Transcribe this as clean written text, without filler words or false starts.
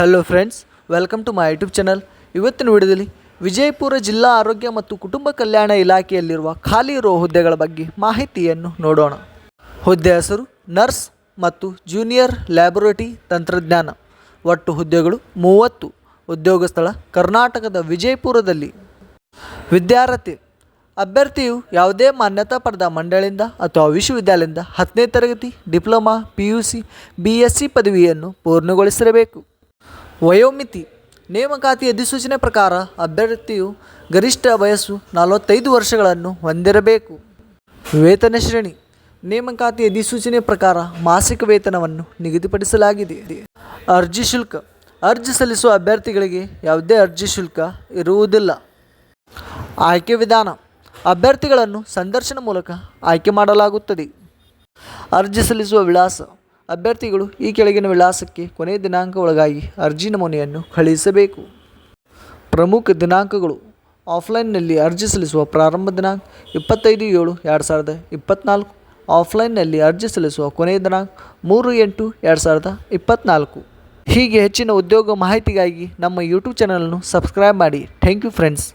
Hello friends, welcome to my YouTube channel. ಇವತ್ತಿನ ವಿಡಿಯೋದಲ್ಲಿ ವಿಜಯಪುರ ಜಿಲ್ಲಾ ಆರೋಗ್ಯ ಮತ್ತು ಕುಟುಂಬ ಕಲ್ಯಾಣ ಇಲಾಖೆಯಲ್ಲಿರುವ ಖಾಲಿ ಇರುವ ಹುದ್ದೆಗಳ ಬಗ್ಗೆ ಮಾಹಿತಿಯನ್ನು ನೋಡೋಣ. ಹುದ್ದೆ ಹೆಸರು ನರ್ಸ್ ಮತ್ತು ಜೂನಿಯರ್ ಲ್ಯಾಬೊರೇಟರಿ ತಂತ್ರಜ್ಞಾನ. ಒಟ್ಟು ಹುದ್ದೆಗಳು 30. ಉದ್ಯೋಗ ಸ್ಥಳ ಕರ್ನಾಟಕದ ವಿಜಯಪುರದಲ್ಲಿ. ವಿದ್ಯಾರ್ಹತೆ: ಅಭ್ಯರ್ಥಿಯು ಯಾವುದೇ ಮಾನ್ಯತಾ ಪಡೆದ ಮಂಡಳಿಯಿಂದ ಅಥವಾ ವಿಶ್ವವಿದ್ಯಾಲಯದಿಂದ 10ನೇ ತರಗತಿ, ಡಿಪ್ಲೊಮಾ, PUC, BSc ಪದವಿಯನ್ನು ಪೂರ್ಣಗೊಳಿಸಿರಬೇಕು. ವಯೋಮಿತಿ: ನೇಮಕಾತಿ ಅಧಿಸೂಚನೆ ಪ್ರಕಾರ ಅಭ್ಯರ್ಥಿಯು ಗರಿಷ್ಠ ವಯಸ್ಸು 45 ವರ್ಷಗಳನ್ನು ಹೊಂದಿರಬೇಕು. ವೇತನ ಶ್ರೇಣಿ: ನೇಮಕಾತಿ ಅಧಿಸೂಚನೆ ಪ್ರಕಾರ ಮಾಸಿಕ ವೇತನವನ್ನು ನಿಗದಿಪಡಿಸಲಾಗಿದೆ. ಅರ್ಜಿ ಶುಲ್ಕ: ಅರ್ಜಿ ಸಲ್ಲಿಸುವ ಅಭ್ಯರ್ಥಿಗಳಿಗೆ ಯಾವುದೇ ಅರ್ಜಿ ಶುಲ್ಕ ಇರುವುದಿಲ್ಲ. ಆಯ್ಕೆ ವಿಧಾನ: ಅಭ್ಯರ್ಥಿಗಳನ್ನು ಸಂದರ್ಶನ ಮೂಲಕ ಆಯ್ಕೆ ಮಾಡಲಾಗುತ್ತದೆ. ಅರ್ಜಿ ಸಲ್ಲಿಸುವ ವಿಳಾಸ: ಅಭ್ಯರ್ಥಿಗಳು ಈ ಕೆಳಗಿನ ವಿಳಾಸಕ್ಕೆ ಕೊನೆಯ ದಿನಾಂಕ ಒಳಗಾಗಿ ಅರ್ಜಿ ನಮೂನೆಯನ್ನು ಕಳುಹಿಸಬೇಕು. ಪ್ರಮುಖ ದಿನಾಂಕಗಳು: ಆಫ್ಲೈನ್ನಲ್ಲಿ ಅರ್ಜಿ ಸಲ್ಲಿಸುವ ಪ್ರಾರಂಭ ದಿನಾಂಕ 25/7/2024. ಆಫ್ಲೈನ್ನಲ್ಲಿ ಅರ್ಜಿ ಸಲ್ಲಿಸುವ ಕೊನೆಯ ದಿನಾಂಕ 3/8/2024. ಹೀಗೆ ಹೆಚ್ಚಿನ ಉದ್ಯೋಗ ಮಾಹಿತಿಗಾಗಿ ನಮ್ಮ ಯೂಟ್ಯೂಬ್ ಚಾನಲನ್ನು ಸಬ್ಸ್ಕ್ರೈಬ್ ಮಾಡಿ. Thank you friends.